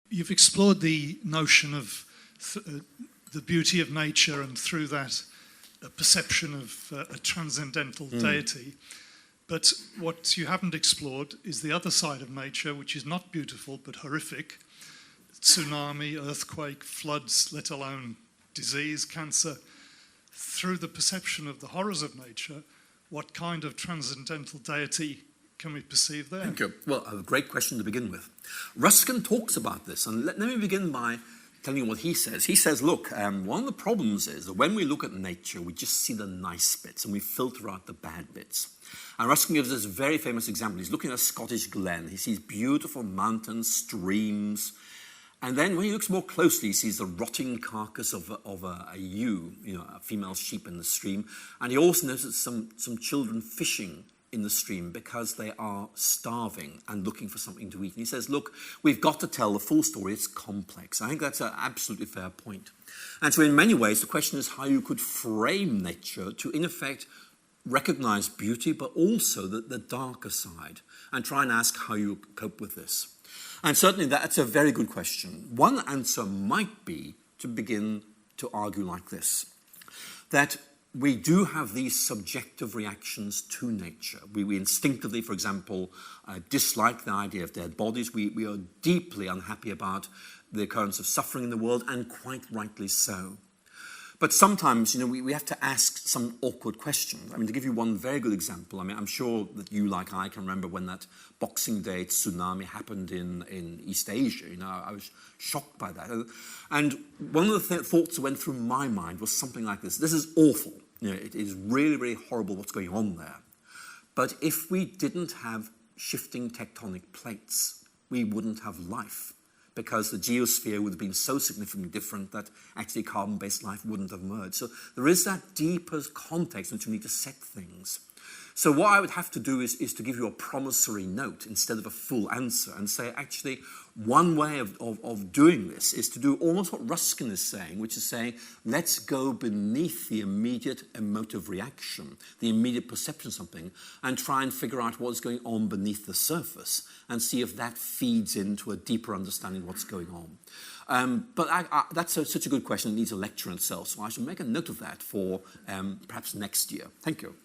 You've explored the notion of the beauty of nature, and through that a perception of a transcendental deity. But what you haven't explored is the other side of nature, which is not beautiful but horrific. Tsunami, earthquake, floods, let alone disease, cancer. Through the perception of the horrors of nature, what kind of transcendental deity can we perceive there? Thank you. Well, a great question to begin with. Ruskin talks about this, and let me begin by telling you what he says. He says, look, one of the problems is that when we look at nature, we just see the nice bits and we filter out the bad bits. And Ruskin gives this very famous example. He's looking at a Scottish glen. He sees beautiful mountains, streams, and then when he looks more closely, he sees the rotting carcass of a ewe, a female sheep in the stream. And he also notices some children fishing in the stream because they are starving and looking for something to eat. And he says, look, we've got to tell the full story. It's complex. I think that's an absolutely fair point. And so in many ways, the question is how you could frame nature to, in effect, recognize beauty, but also the darker side, and try and ask how you cope with this. And certainly that's a very good question. One answer might be to begin to argue like this, that we do have these subjective reactions to nature. We instinctively, for example, dislike the idea of dead bodies. We are deeply unhappy about the occurrence of suffering in the world, and quite rightly so. But sometimes, we have to ask some awkward questions. I mean, to give you one very good example, I'm sure that you, like I, can remember when that Boxing Day tsunami happened in East Asia. I was shocked by that. And one of the thoughts that went through my mind was something like this. This is awful. It is really, really horrible what's going on there. But if we didn't have shifting tectonic plates, we wouldn't have life, because the geosphere would have been so significantly different that actually carbon-based life wouldn't have emerged. So there is that deeper context in which we need to set things. So what I would have to do is to give you a promissory note instead of a full answer, and say, actually, one way of doing this is to do almost what Ruskin is saying, which is saying, let's go beneath the immediate emotive reaction, the immediate perception of something, and try and figure out what's going on beneath the surface, and see if that feeds into a deeper understanding of what's going on. But that's such a good question. It needs a lecture in itself, so I should make a note of that for perhaps next year. Thank you.